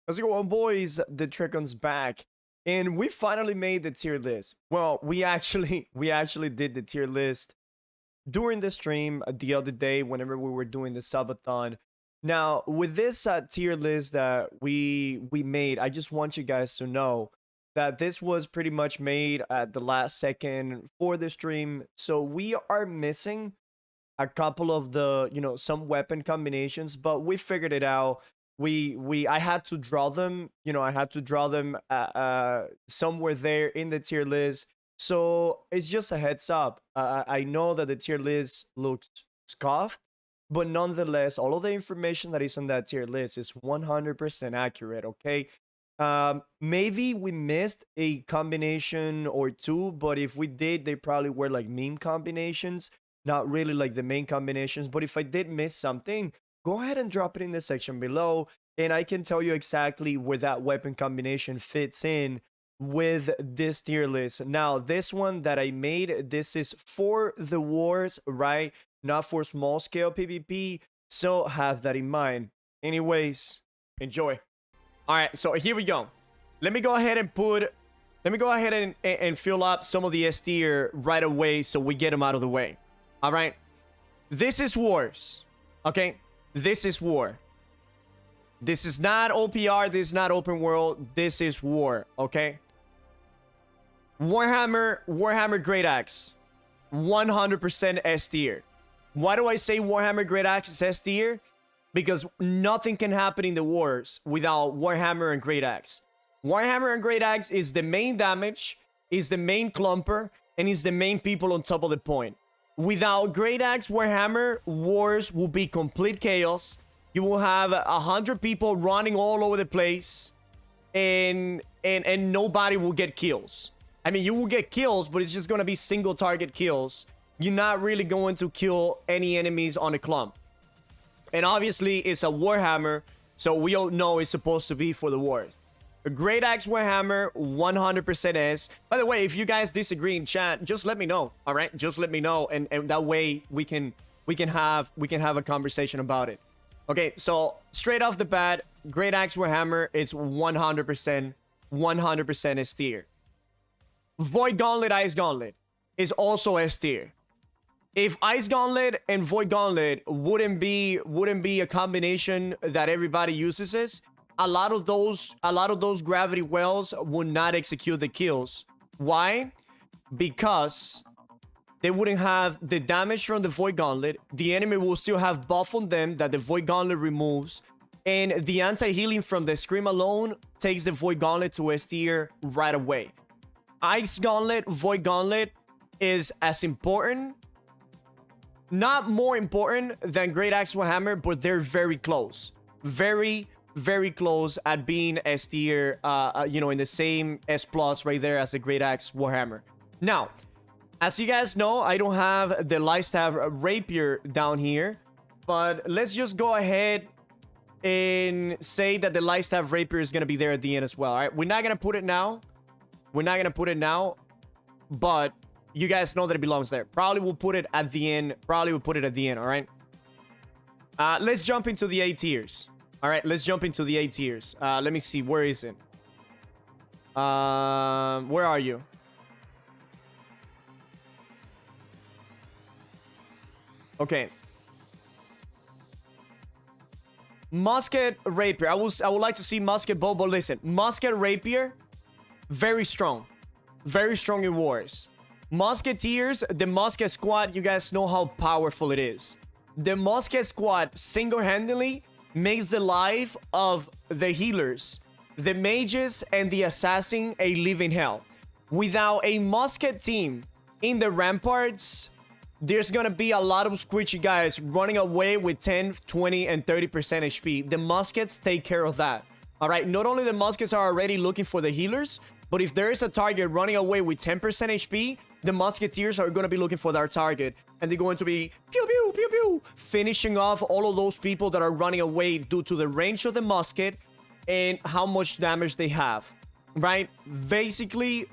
How's it going, boys? The Trickon's back, and we finally made the tier list. Well, we actually did the tier list during the stream the other day whenever we were doing the subathon. Now, with this tier list that we made, I just want you guys to know that this was pretty much made at the last second for the stream. So we are missing a couple of the, some weapon combinations, but we figured it out. I had to draw them, I had to draw them somewhere there in the tier list. So it's just a heads up. I know that the tier list looks scoffed, but nonetheless, all of the information that is on that tier list is 100% accurate, okay? Maybe we missed a combination or two, but if we did, they probably were like meme combinations, not really like the main combinations. But if I did miss something, go ahead and drop it in the section below, and I can tell you exactly where that weapon combination fits in with this tier list. Now, this one that I made, this is for the wars, right? Not for small scale PvP, so have that in mind. Anyways, enjoy. All right, so here we go. Let me go ahead and fill up some of the S tier right away so we get them out of the way. All right, this is wars, okay? This is war. This is not OPR, this is not open world, this is war, okay? Warhammer Great Axe, 100% S tier. Why do I say Warhammer Great Axe is S tier? Because nothing can happen in the wars without Warhammer and Great Axe. Warhammer and Great Axe is the main damage, is the main clumper, and is the main people on top of the point. Without Great Axe Warhammer, wars will be complete chaos. You will have 100 people running all over the place, and nobody will get kills. I mean, you will get kills, but it's just going to be single target kills. You're not really going to kill any enemies on a clump. And obviously, it's a Warhammer, so we all know it's supposed to be for the wars. A Great Axe Warhammer, 100% S. By the way, if you guys disagree in chat, just let me know, all right? Just let me know, and that way we can have a conversation about it. Okay, so straight off the bat, Great Axe Warhammer is 100% S tier. Void Gauntlet, Ice Gauntlet is also S tier. If Ice Gauntlet and Void Gauntlet wouldn't be a combination that everybody uses this, a lot of those gravity wells would not execute the kills. Why? Because they wouldn't have the damage from the Void Gauntlet. The enemy will still have buff on them that the Void Gauntlet removes, and the anti-healing from the Scream alone takes the Void Gauntlet to S tier right away. Ice Gauntlet, Void Gauntlet is as important, not more important than Great Axe Warhammer, but they're very close. Very close at being S tier, in the same S plus right there as the Great Axe Warhammer. Now, as you guys know, I don't have the Lightstaff Rapier down here, but let's just go ahead and say that the Lightstaff Rapier is going to be there at the end as well. All right, we're not going to put it now. But you guys know that it belongs there. Probably we'll put it at the end. All right. Let's jump into the A tiers. All right, let's jump into the A tiers. Let me see. Where is it? Where are you? Okay. Musket Rapier. I would like to see Musket Bow, but listen. Musket Rapier, very strong. Very strong in wars. Musketeers, the Musket Squad, you guys know how powerful it is. The Musket Squad single-handedly makes the life of the healers, the mages, and the assassin a living hell. Without a Musket team in the ramparts, there's gonna be a lot of squishy guys running away with 10, 20, and 30% HP. The Muskets take care of that. All right, not only the Muskets are already looking for the healers, but if there is a target running away with 10% HP, the Musketeers are going to be looking for that target. And they're going to be pew, pew, pew, pew, finishing off all of those people that are running away due to the range of the musket and how much damage they have. Right? Basically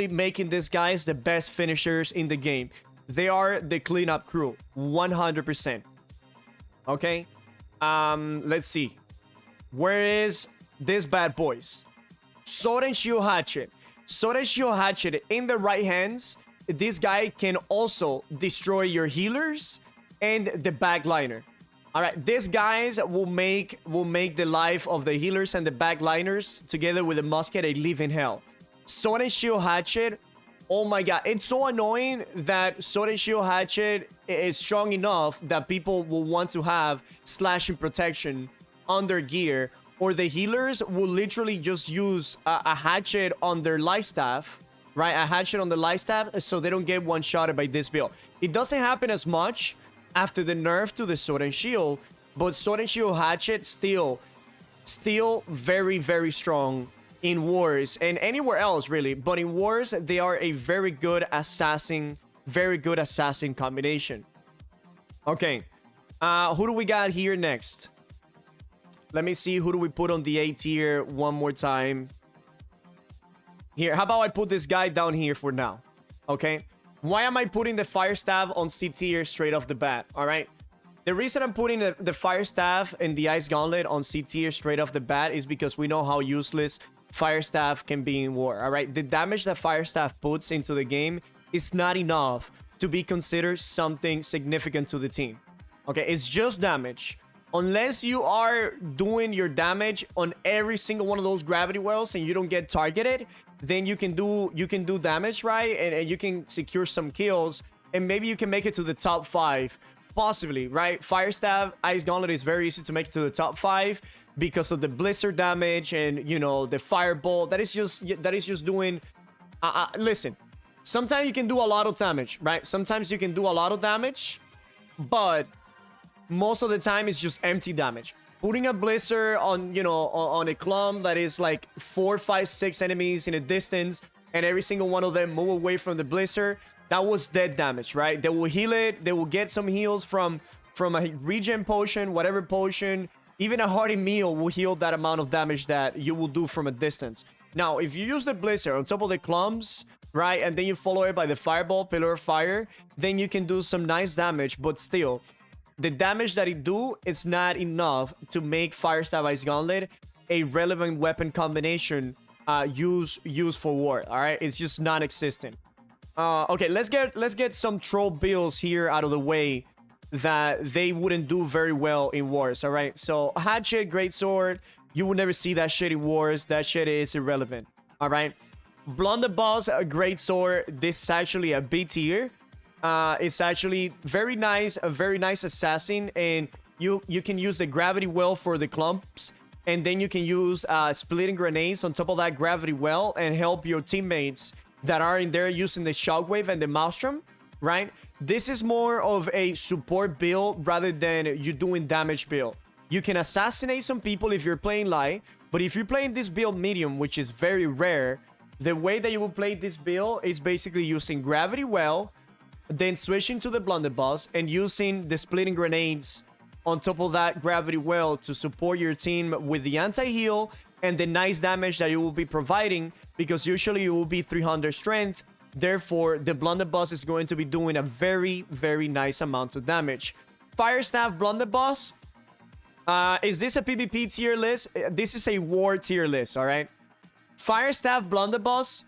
making these guys the best finishers in the game. They are the cleanup crew. 100%. Okay? Let's see. Where is This bad boys. Sword and Shield Hatchet. Sword and Shield Hatchet in the right hands. This guy can also destroy your healers and the backliner. All right, these guys will make the life of the healers and the backliners together with the musket a living hell. Sword and Shield Hatchet. Oh my god, it's so annoying that Sword and Shield Hatchet is strong enough that people will want to have slashing protection on their gear, or the healers will literally just use a hatchet on their life staff, right? A hatchet on the life staff so they don't get one-shotted by this build. It doesn't happen as much after the nerf to the Sword and Shield, but Sword and Shield Hatchet still very, very strong in wars and anywhere else really, but in wars they are a very good assassin combination. Okay, who do we got here next? Let me see, who do we put on the A tier one more time? Here, how about I put this guy down here for now? Okay, why am I putting the Fire Staff on C tier straight off the bat? All right, the reason I'm putting the Fire Staff and the Ice Gauntlet on C tier straight off the bat is because we know how useless Fire Staff can be in war. All right, the damage that Fire Staff puts into the game is not enough to be considered something significant to the team. Okay, it's just damage. Unless you are doing your damage on every single one of those gravity wells and you don't get targeted, then you can do damage, right? And you can secure some kills, and maybe you can make it to the top 5, possibly, right? Fire Staff, Ice Gauntlet is very easy to make it to the top 5 because of the blizzard damage and, you know, the fireball. That is just doing listen, sometimes you can do a lot of damage, right? Sometimes you can do a lot of damage, but most of the time it's just empty damage. Putting a blizzard on, you know, on a clump that is like 4, 5, 6 enemies in a distance, and every single one of them move away from the blizzard, that was dead damage, right? They will heal it, they will get some heals from a regen potion, whatever potion. Even a hearty meal will heal that amount of damage that you will do from a distance. Now, if you use the blizzard on top of the clumps, right, and then you follow it by the fireball, pillar of fire, then you can do some nice damage, but still, the damage that it do is not enough to make Fire Staff Ice Gauntlet a relevant weapon combination used for war. All right, it's just non-existent. Okay, let's get some troll builds here out of the way that they wouldn't do very well in wars. All right, so hatchet, greatsword, you will never see that shit in wars. That shit is irrelevant. All right, blunderbuss, a greatsword, this is actually a B tier. It's actually very nice, a very nice assassin, and you can use the gravity well for the clumps, and then you can use splitting grenades on top of that gravity well and help your teammates that are in there using the shockwave and the maelstrom, right? This is more of a support build rather than you doing damage build. You can assassinate some people if you're playing light, but if you're playing this build medium, which is very rare, the way that you will play this build is basically using gravity well, then switching to the blunderbuss and using the splitting grenades on top of that gravity well to support your team with the anti-heal and the nice damage that you will be providing, because usually you will be 300 strength. Therefore, the blunderbuss is going to be doing a very, very nice amount of damage. Fire Staff blunderbuss. Is this a PvP tier list? This is a war tier list, all right? Fire Staff blunderbuss.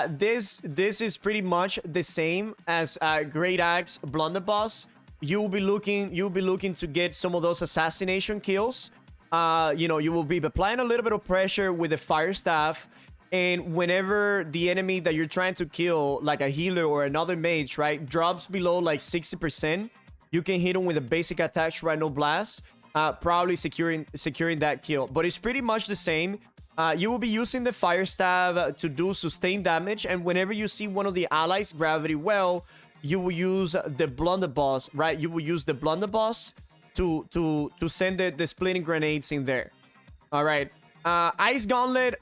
This is pretty much the same as Great Axe blunderbuss. You'll be looking to get some of those assassination kills. You know, you will be applying a little bit of pressure with the Fire Staff, and whenever the enemy that you're trying to kill, like a healer or another mage, right, drops below like 60%, you can hit him with a basic attack, Shrapnel Blast, probably securing that kill. But it's pretty much the same. You will be using the Fire Staff to do sustained damage, and whenever you see one of the allies gravity well, you will use the blunderbuss, right? You will use the blunderbuss to send the splitting grenades in there. All right. Ice Gauntlet,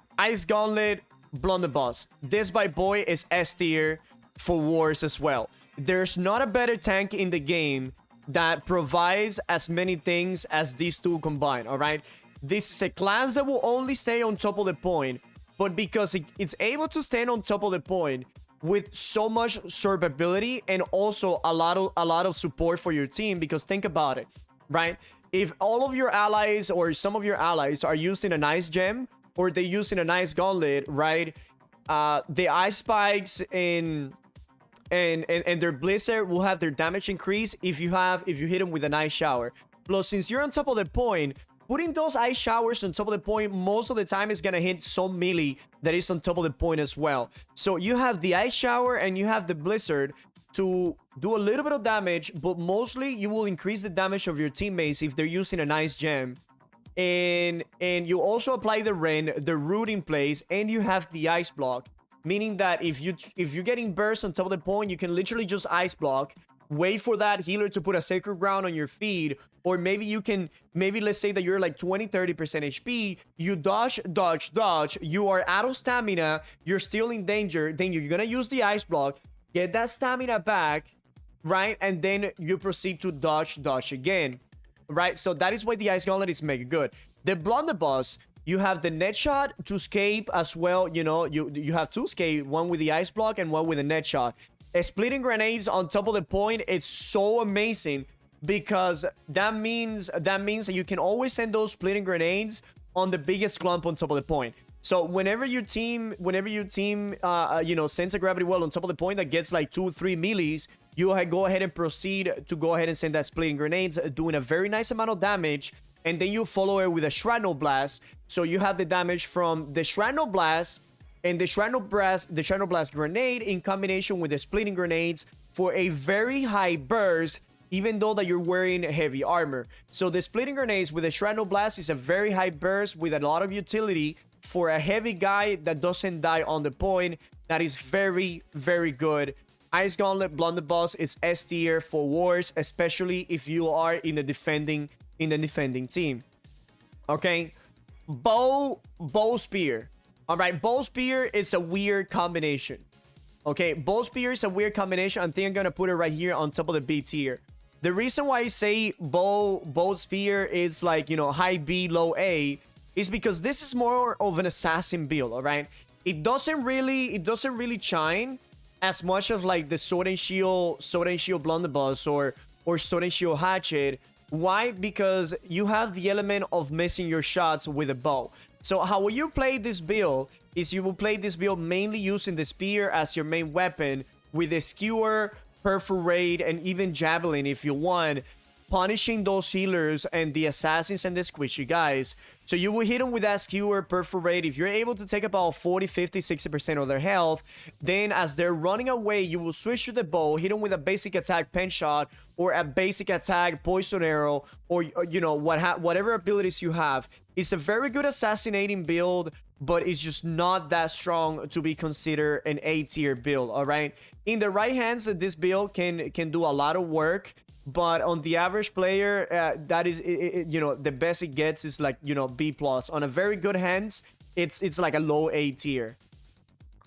blunderbuss. This by boy is S tier for wars as well. There's not a better tank in the game that provides as many things as these two combined. All right. This is a class that will only stay on top of the point, but because it's able to stand on top of the point with so much survivability and also a lot of support for your team, because think about it, right? if all of your allies or some of your allies are using a nice gem or they're using a nice gauntlet, right? The ice spikes and their blizzard will have their damage increase if you hit them with an ice shower. Plus, since you're on top of the point, putting those ice showers on top of the point most of the time is gonna hit some melee that is on top of the point as well. So you have the ice shower and you have the blizzard to do a little bit of damage, but mostly you will increase the damage of your teammates if they're using a nice gem. And you also apply the Ren, the root in place, and you have the ice block, meaning that if you're getting burst on top of the point, you can literally just ice block, wait for that healer to put a sacred ground on your feed, or maybe let's say that you're like 20-30% HP, you dodge, you are out of stamina, you're still in danger, then you're gonna use the ice block, get that stamina back, right? And then you proceed to dodge again, right? So that is why the ice gauntlet is mega good. The blunderbuss, you have the net shot to escape as well. You know, you have two escape, one with the ice block and one with a net shot. Splitting grenades on top of the point, it's so amazing because that means that you can always send those splitting grenades on the biggest clump on top of the point. So whenever your team you know, sends a gravity well on top of the point that gets like 2-3 melees, you go ahead and proceed to go ahead and send that splitting grenades, doing a very nice amount of damage, and then you follow it with a shrapnel blast. So you have the damage from the shrapnel blast and the shrapnel blast grenade in combination with the splitting grenades for a very high burst, even though that you're wearing heavy armor. So the splitting grenades with the shrapnel blast is a very high burst with a lot of utility for a heavy guy that doesn't die on the point. That is very, very good. Ice Gauntlet Blunderbuss is S tier for wars, especially if you are in the defending team. Okay, bow spear. All right, bow spear is a weird combination. Okay, bow spear is a weird combination. I think I'm gonna put it right here on top of the B tier. The reason why I say bow spear is like, you know, high B, low A, is because this is more of an assassin build. All right, it doesn't really shine as much of like the sword and shield blunderbuss or sword and shield hatchet. Why? Because you have the element of missing your shots with a bow. So how will you play this build is you will play this build mainly using the spear as your main weapon, with the skewer, perforate, and even javelin if you want, punishing those healers and the assassins and the squishy guys. So you will hit them with that skewer, perforate. If you're able to take about 40, 50, 60% of their health, then as they're running away, you will switch to the bow, hit them with a basic attack pen shot, or a basic attack poison arrow, or you know, whatever abilities you have. It's a very good assassinating build, but it's just not that strong to be considered an A tier build. All right, in the right hands, this build can do a lot of work. But on the average player, that is, you know, the best it gets is like, you know, B+. On a very good hands, it's like a low A tier.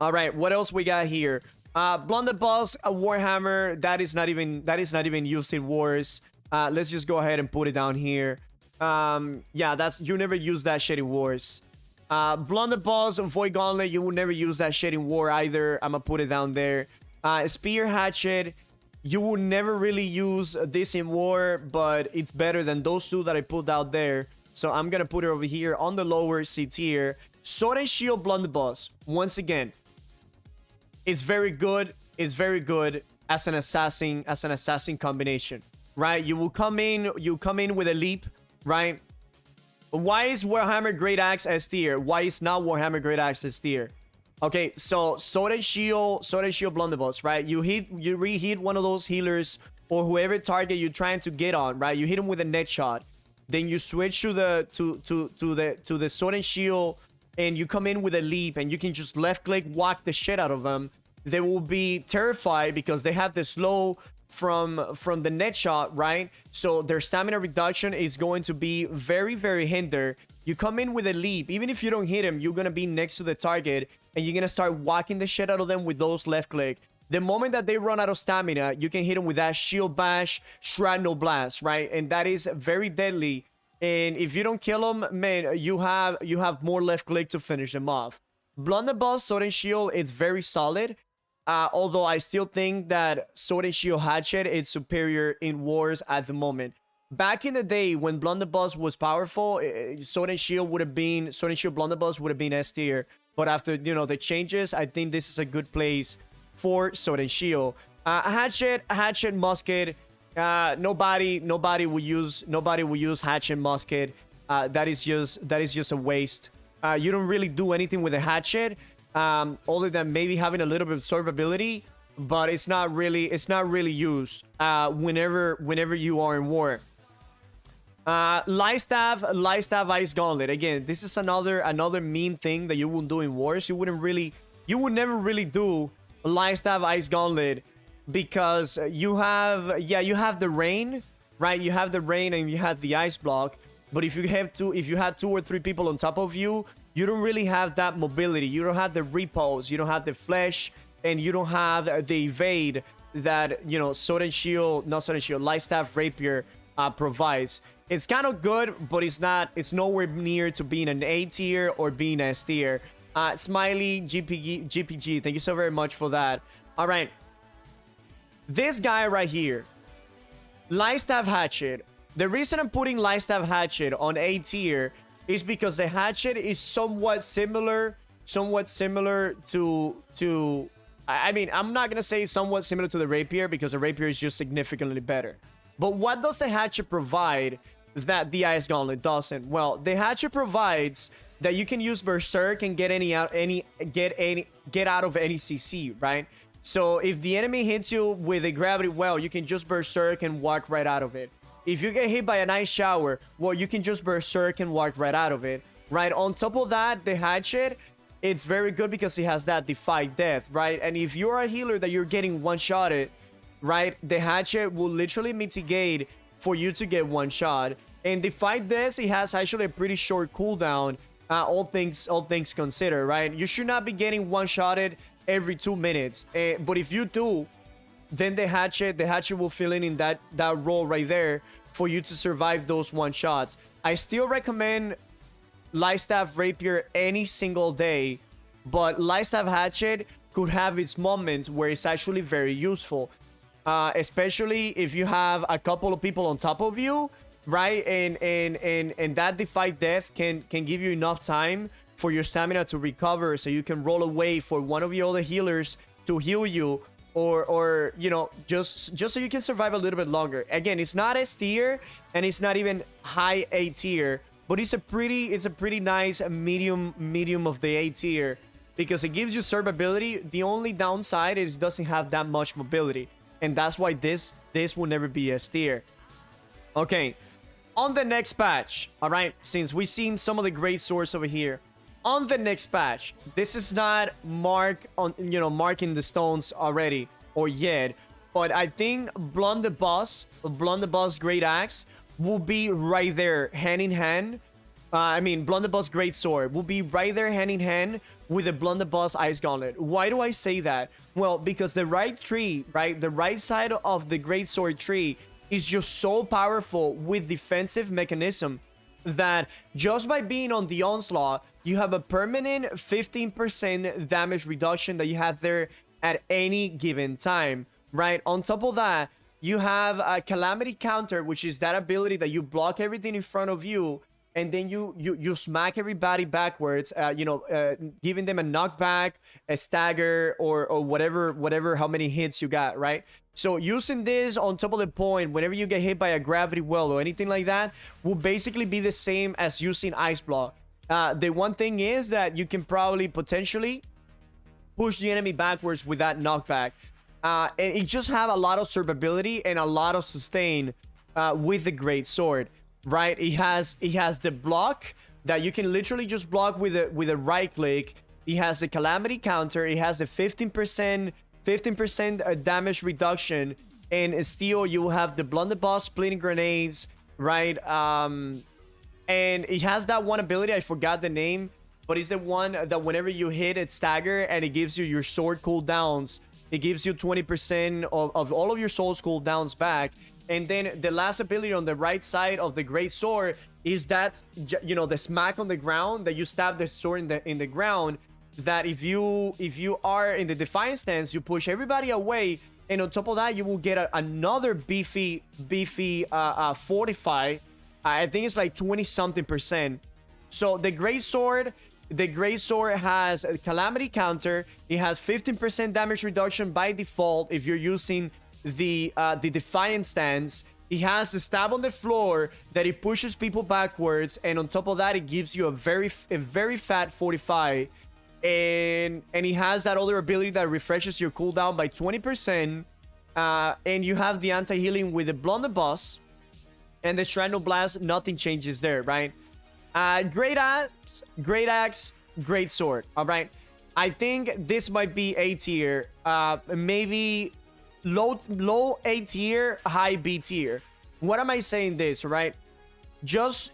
All right, what else we got here? Blunderbuss, a Warhammer, that is not even used in wars. Let's just go ahead and put it down here. Yeah, you never use that shit in wars. Blunderbuss, Void Gauntlet, you will never use that shit in war either. I'm gonna put it down there. Spear Hatchet, you will never really use this in war, but it's better than those two that I put out there. So I'm gonna put it over here on the lower C tier. Sword and Shield Blunderbuss, once again, it's very good. It's very good as an assassin combination, right? You come in with a leap, right? Why is Warhammer Great Axe S tier? Why is not Warhammer Great Axe S tier? Okay, so Sword and Shield Blunderbuss, right? You reheat one of those healers or whoever target you're trying to get on, right? You hit them with a net shot, then you switch to the Sword and Shield, and you come in with a leap, and you can just left click whack the shit out of them. They will be terrified because they have the slow from the net shot, right? So their stamina reduction is going to be very, very hindered. You come in with a leap, even if you don't hit him, you're gonna be next to the target, and you're gonna start whacking the shit out of them with those left click. The moment that they run out of stamina, you can hit them with that shield bash, shrapnel blast, right? And that is very deadly. And if you don't kill them, man, you have more left click to finish them off. Blunderbuss, Sword and Shield, it's very solid. Although I still think that Sword and Shield Hatchet is superior in wars at the moment. back in the day when Blunderbuss was powerful, Sword and Shield Blunderbuss would have been S tier. But after, you know, the changes, I think this is a good place for Sword and Shield. Hatchet, Musket. Nobody will use Hatchet, Musket. That is just a waste. You don't really do anything with a Hatchet, other than maybe having a little bit of survivability, but it's not really used whenever you are in war. Lightstaff, Ice Gauntlet. Again, this is another mean thing that you wouldn't do in wars. You would never really do Lightstaff, Ice Gauntlet, because you have the rain, right? You have the rain and you have the ice block. But if you had 2 or 3 people on top of you, you don't really have that mobility. You don't have the repose, you don't have the flesh, and you don't have the evade that, you know, Lightstaff Rapier provides. It's kind of good, but it's nowhere near to being an A tier or being S tier. Smiley GPG, thank you so very much for that. All right. This guy right here, Lightstaff Hatchet. The reason I'm putting Lightstaff Hatchet on A tier is because the Hatchet is somewhat similar to I mean, I'm not gonna say somewhat similar to the Rapier, because the Rapier is just significantly better. But what does the Hatchet provide that the Ice Gauntlet doesn't? Well, the Hatchet provides that you can use Berserk and get out of any CC, right? So if the enemy hits you with a Gravity Well, you can just Berserk and walk right out of it. If you get hit by an Ice Shower, well, you can just Berserk and walk right out of it, right? On top of that, the Hatchet, it's very good because it has that Defy Death, right? And if you're a healer that you're getting one-shotted, right, the Hatchet will literally mitigate for you to get one shot. And Defy Death, it has actually a pretty short cooldown, all things considered, right? You should not be getting one-shotted every 2 minutes. But if you do, then the Hatchet will fill in that role right there for you to survive those one-shots. I still recommend Lightstaff Rapier any single day, but Lightstaff Hatchet could have its moments where it's actually very useful, especially if you have a couple of people on top of you, right? And that Defy Death can give you enough time for your stamina to recover, so you can roll away for one of your other healers to heal you, or you know, just so you can survive a little bit longer. Again, it's not S tier and it's not even high A tier, but it's a pretty nice medium of the A tier, because it gives you survivability. The only downside is it doesn't have that much mobility, and that's why this will never be S tier. Okay, on the next patch, all right, since we've seen some of the great swords over here, on the next patch, this is not marking the stones already or yet, but I think Blunderbuss Great Axe will be right there hand in hand. Blunderbuss Great Sword will be right there hand in hand with the Blunderbuss Ice Gauntlet. Why do I say that? Well, because the right tree, right, the right side of the Great Sword tree is just so powerful with defensive mechanism that just by being on the onslaught, you have a permanent 15% damage reduction that you have there at any given time, right? On top of that, you have a Calamity Counter, which is that ability that you block everything in front of you, and then you smack everybody backwards, giving them a knockback, a stagger, or whatever how many hits you got, right? So using this on top of the point, whenever you get hit by a Gravity Well or anything like that, will basically be the same as using Ice Block. The one thing is that you can probably potentially push the enemy backwards with that knockback. And it just have a lot of survivability and a lot of sustain with the Great Sword, right? It has the block that you can literally just block with a right click. It has the Calamity Counter. It has the 15% damage reduction, and still you have the Blunderbuss Splitting Grenades, right? And it has that one ability, I forgot the name, but it's the one that whenever you hit it stagger and it gives you your sword cooldowns. It gives you 20% of all of your soul's cooldowns back. And then the last ability on the right side of the Great Sword is that, you know, the smack on the ground, that you stab the sword in the ground, that if you are in the Defiance stance, you push everybody away, And on top of that, you will get another beefy fortify. I think it's like 20-something%. So the Great Sword has a Calamity counter. It has 15% damage reduction by default if you're using the Defiant stance. It has the stab on the floor that it pushes people backwards, and on top of that, it gives you a very fat fortify. And it has that other ability that refreshes your cooldown by 20%. And you have the anti-healing with the blunderbuss and the Shrapnel Blast. Nothing changes there, right? Great Axe, Great Sword. All right, I think this might be A tier. Maybe low A tier, high B tier. What am I saying this, right? Just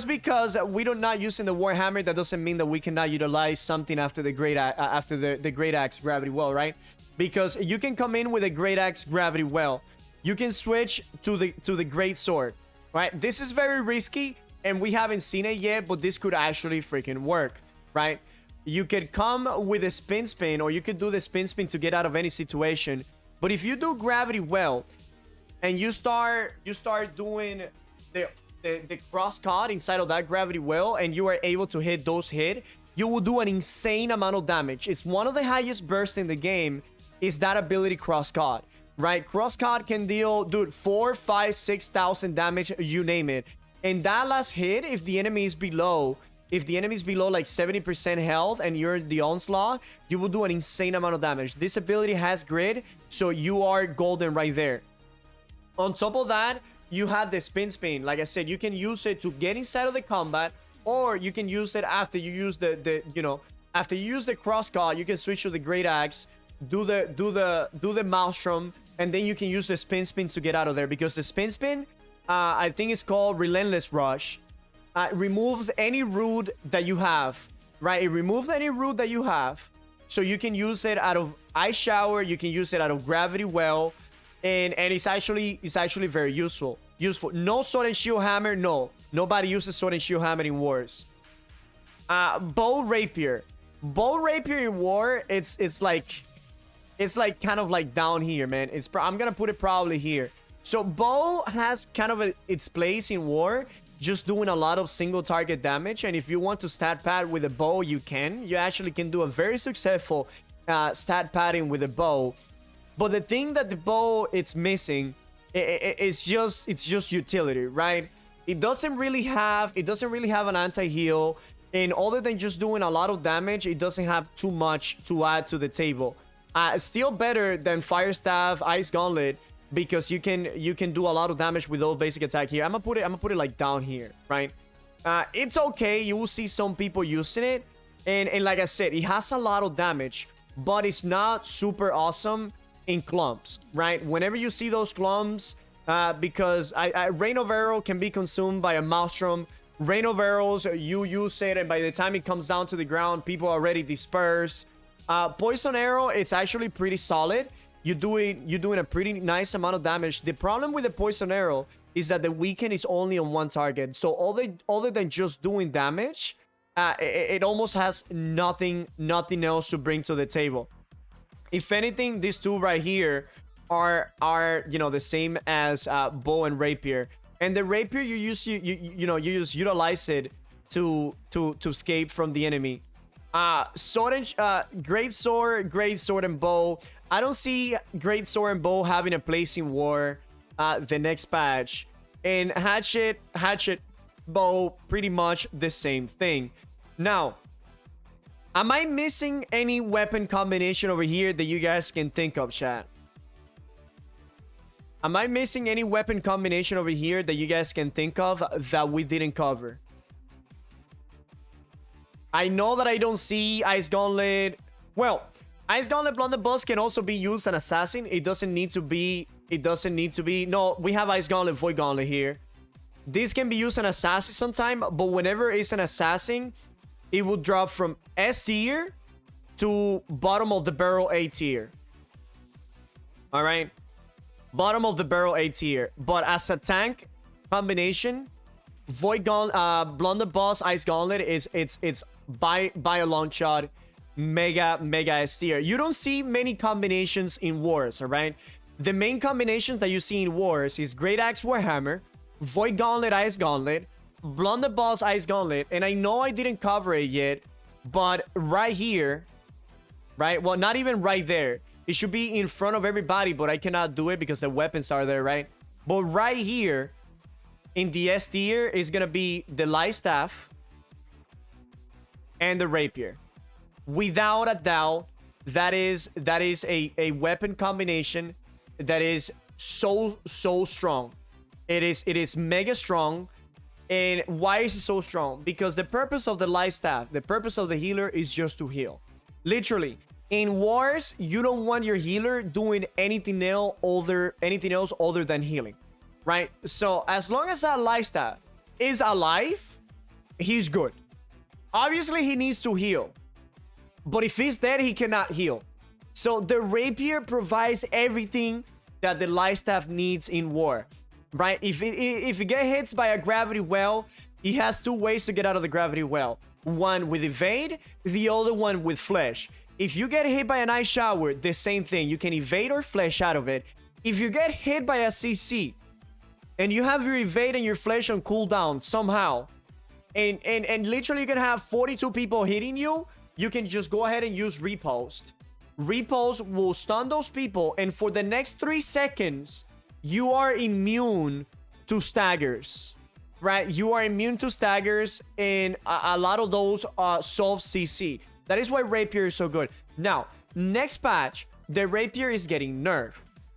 because we are not using the Warhammer, that doesn't mean that we cannot utilize something after the Great Axe Gravity Well, right? Because you can come in with a Great Axe Gravity Well. You can switch to the Great Sword, right? This is very risky, and we haven't seen it yet, but this could actually freaking work, right? You could come with a spin, or you could do the spin to get out of any situation. But if you do Gravity Well, and you start doing the cross cut inside of that Gravity Well, and you are able to hit those you will do an insane amount of damage. It's one of the highest bursts in the game, is that ability cross cut, right? Cross cut can deal, dude, 4, 5, 6,000 damage, you name it. And that last hit, if the enemy is below like 70% health and you're the onslaught, you will do an insane amount of damage. This ability has grid, so you are golden right there. On top of that, you have the spin. Like I said, you can use it to get inside of the combat, or you can use it after you use after you use the cross cut. You can switch to the Great Axe, do the Maelstrom, and then you can use the spin to get out of there, because the spin, I think it's called Relentless Rush. Removes any root that you have, right? It removes any root that you have, so you can use it out of Ice Shower, you can use it out of Gravity Well, and it's actually very useful. No Sword and Shield Hammer. No, nobody uses Sword and Shield Hammer in wars. Bow Rapier in war, it's like kind of like down here, man. I'm gonna put it probably here. So bow has kind of its place in war, just doing a lot of single target damage. And if you want to stat pad with a bow, you actually can do a very successful stat padding with a bow. But the thing that the bow it's missing, it's just utility, right? It doesn't really have an anti-heal, and other than just doing a lot of damage, it doesn't have too much to add to the table. Still better than Fire Staff, Ice Gauntlet, because you can do a lot of damage with those basic attack here. I'm gonna put it like down here, right? It's okay. You will see some people using it, and like I said, it has a lot of damage, but it's not super awesome in clumps, right? Whenever you see those clumps, because Rain of Arrow can be consumed by a Maelstrom. Rain of Arrows, you use it, and by the time it comes down to the ground, people already disperse. Poison Arrow, it's actually pretty solid. You're doing a pretty nice amount of damage. The problem with the Poison Arrow is that the weaken is only on one target. So other than just doing damage, it almost has nothing else to bring to the table. If anything, these two right here are the same as bow and rapier. And the rapier you just utilize it to escape from the enemy. Great sword and bow. I don't see Great Sword and Bow having a place in war the next patch. And hatchet, bow, pretty much the same thing. Now, am I missing any weapon combination over here that you guys can think of, chat? Am I missing any weapon combination over here that you guys can think of that we didn't cover? I know that I don't see Ice Gauntlet. Well, Ice Gauntlet Blunderbuss can also be used as an assassin. It doesn't need to be. No, we have Ice Gauntlet, Void Gauntlet here. This can be used as an assassin sometime, but whenever it's an assassin, it will drop from S tier to bottom of the barrel A tier. All right, bottom of the barrel A tier. But as a tank combination, Void Gauntlet, Blunderbuss, Ice Gauntlet it's by a long shot mega S tier. You don't see many combinations in Wars, all right? The main combinations that you see in Wars is Great Axe Warhammer, Void Gauntlet Ice Gauntlet, Blunderbuss Ice Gauntlet, and I know I didn't cover it yet, but right here, right? Well, not even right there. It should be in front of everybody, but I cannot do it because the weapons are there, right? But right here in the S tier is gonna be the Light Staff and the Rapier. Without a doubt, that is a weapon combination that is so strong. It is mega strong. And why is it so strong? Because the purpose of the Light Staff, the purpose of the healer is just to heal. Literally, in Wars, you don't want your healer doing anything else other than healing, right? So as long as that Light Staff is alive, he's good. Obviously, he needs to heal. But if he's dead, he cannot heal. So the Rapier provides everything that the Light Staff needs in War. Right? If he get hit by a gravity well, he has two ways to get out of the gravity well. One with evade, the other one with flesh. If you get hit by an ice shower, the same thing. You can evade or flesh out of it. If you get hit by a CC and you have your evade and your flesh on cooldown somehow, and literally you can have 42 people hitting you, you can just go ahead and use Repost. Repost will stun those people, and for the next 3 seconds, you are immune to staggers, right? You are immune to staggers, and a lot of those solve CC. That is why Rapier is so good. Now, next patch, the Rapier is getting nerfed.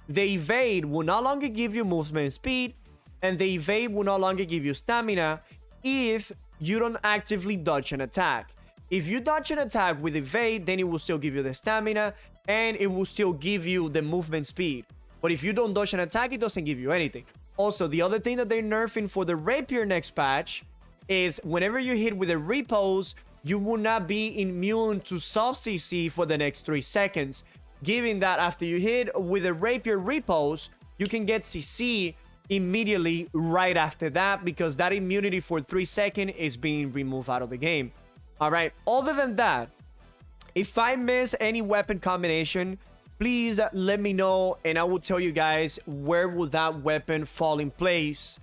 The evade will no longer give you movement speed, and the evade will no longer give you stamina if you don't actively dodge an attack. If you dodge an attack with evade, then it will still give you the stamina, and it will still give you the movement speed. But if you don't dodge an attack, it doesn't give you anything. Also, the other thing that they're nerfing for the Rapier next patch is whenever you hit with a repose, you will not be immune to soft CC for the next 3 seconds. Given that after you hit with a Rapier repose, you can get CC immediately right after that, because that immunity for 3 seconds is being removed out of the game. All right. Other than that, if I miss any weapon combination, please let me know, and I will tell you guys where will that weapon fall in place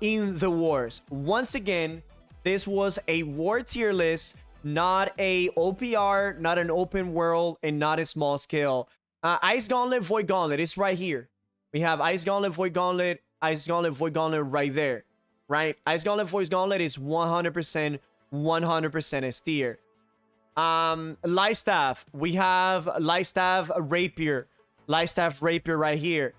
in the Wars. Once again, this was a War tier list, not a OPR, not an open world, and not a small scale. Ice Gauntlet, Void Gauntlet, it's right here. We have Ice Gauntlet, Void Gauntlet, Ice Gauntlet, Void Gauntlet right there, right? Ice Gauntlet, Void Gauntlet is 100% S tier. Light Staff, we have Light Staff Rapier, Light Staff Rapier right here.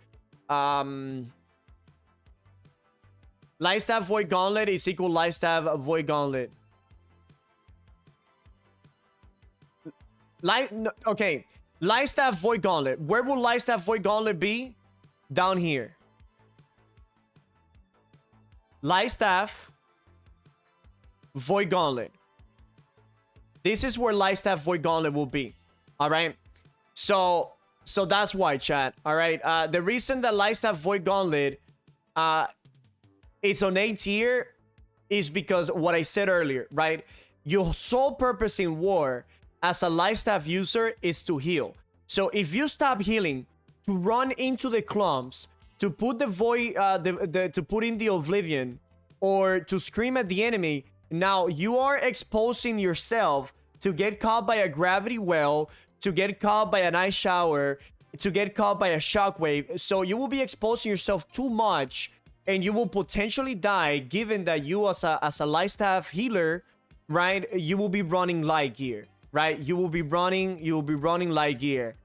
Light Staff Void Gauntlet is equal Light Staff Void Gauntlet. Okay, Light Staff Void Gauntlet. Where will Light Staff Void Gauntlet be? Down here. Light Staff Void Gauntlet. This is where Light Staff Void Gauntlet will be. All right. So that's why, chat. All right. The reason that Light Staff Void Gauntlet it's on A tier is because what I said earlier, right? Your sole purpose in War as a Light Staff user is to heal. So if you stop healing, to run into the clumps, to put the void, to put in the Oblivion, or to scream at the enemy, now you are exposing yourself to get caught by a gravity well, to get caught by an ice shower, to get caught by a shockwave. So you will be exposing yourself too much, and you will potentially die, given that you as a Light Staff healer, right? You will be running light gear, right? You will be running light gear.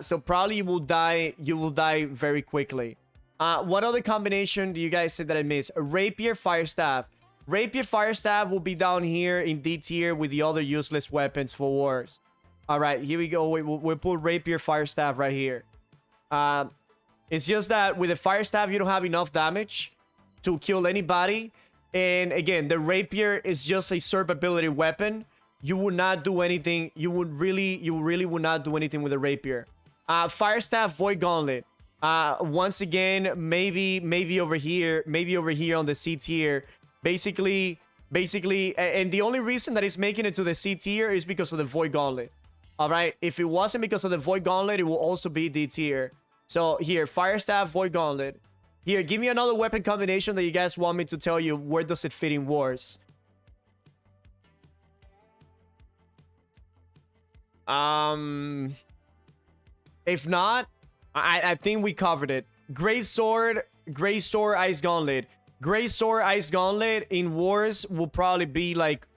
So probably you will die very quickly. What other combination do you guys say that I missed? Rapier, Fire Staff. Rapier, Fire Staff will be down here in D tier with the other useless weapons for Wars. All right, here we go. We'll put Rapier, Fire Staff right here. It's just that with the Fire Staff, you don't have enough damage to kill anybody. And again, the Rapier is just a survivability weapon. You would not do anything. You really would not do anything with a Rapier. Fire Staff, Void Gauntlet. Once again, maybe over here on the C tier. Basically Basically, and the only reason that it's making it to the C tier is because of the Void Gauntlet. All right, if it wasn't because of the Void Gauntlet, it will also be D tier. So here, Fire Staff, Void Gauntlet. Here, give me another weapon combination that you guys want me to tell you where does it fit in wars. If not, I think we covered it. Great Sword, Ice Gauntlet. Great Sword, Ice Gauntlet in wars will probably be like...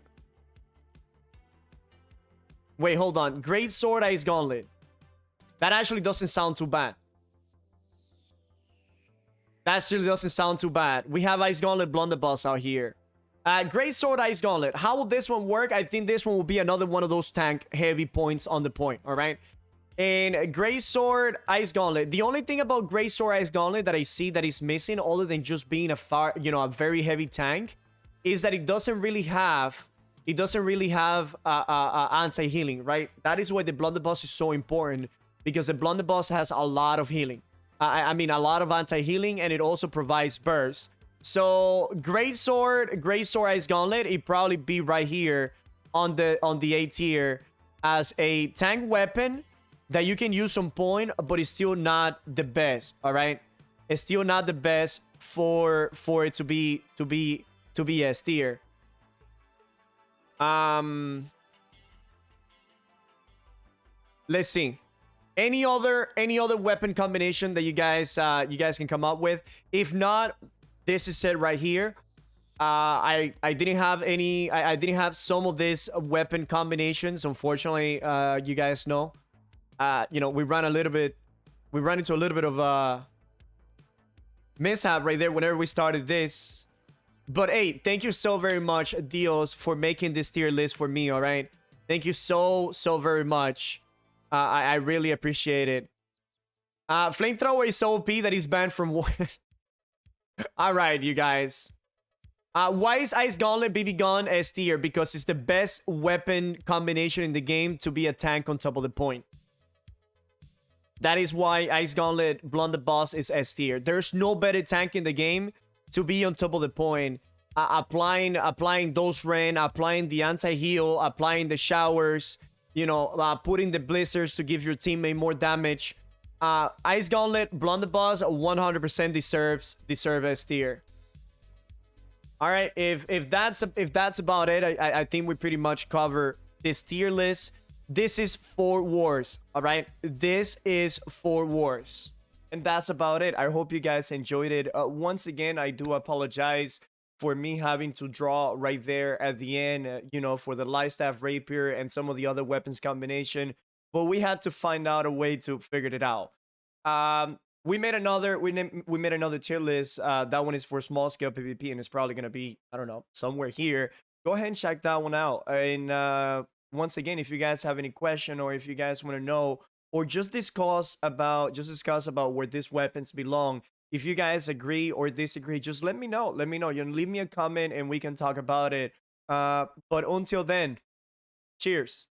Wait, hold on. Great Sword, Ice Gauntlet. That actually doesn't sound too bad. That actually doesn't sound too bad. We have Ice Gauntlet Blunderbuss out here. Great Sword, Ice Gauntlet. How will this one work? I think this one will be another one of those tank heavy points on the point, all right? And Great Sword, Ice Gauntlet. The only thing about Great Sword, Ice Gauntlet that I see that is missing, other than just being a very heavy tank, is that it doesn't really have anti-healing, right? That is why the Blunderbuss is so important, because the Blunderbuss has a lot of healing. I mean, a lot of anti-healing, and it also provides burst. So, Great Sword, Ice Gauntlet, it probably be right here on the A tier as a tank weapon that you can use on point, but it's still not the best, all right? It's still not the best for it to be S tier. Let's see. Any other weapon combination that you guys can come up with? If not, this is it right here. I didn't have any. I didn't have some of these weapon combinations. Unfortunately, you guys know. We ran into a little bit of mishap right there whenever we started this. But hey, thank you so very much, Dios, for making this tier list for me. All right, thank you so very much. I really appreciate it. Flamethrower is so OP that he's banned from war. All right, you guys. Why is Ice Gauntlet BB Gun S tier? Because it's the best weapon combination in the game to be a tank on top of the point. That is why Ice Gauntlet Blunderbuss is S tier. There's no better tank in the game to be on top of the point. Applying Dose Rain, applying the anti-heal, applying the showers, putting the blizzards to give your teammate more damage. Ice Gauntlet Blunderbuss 100% deserve S tier. All right, if that's about it, I think we pretty much cover this tier list. This is for wars, all right? This is for wars. And that's about it. I hope you guys enjoyed it. Once again, I do apologize for me having to draw right there at the end, for the Lightstaff Rapier and some of the other weapons combination. But we had to find out a way to figure it out. We made another tier list. That one is for small scale PvP, and it's probably gonna be, I don't know, somewhere here. Go ahead and check that one out. And once again, if you guys have any question, or if you guys want to know, or just discuss about where these weapons belong, if you guys agree or disagree, just let me know. Leave me a comment and we can talk about it. But until then, cheers.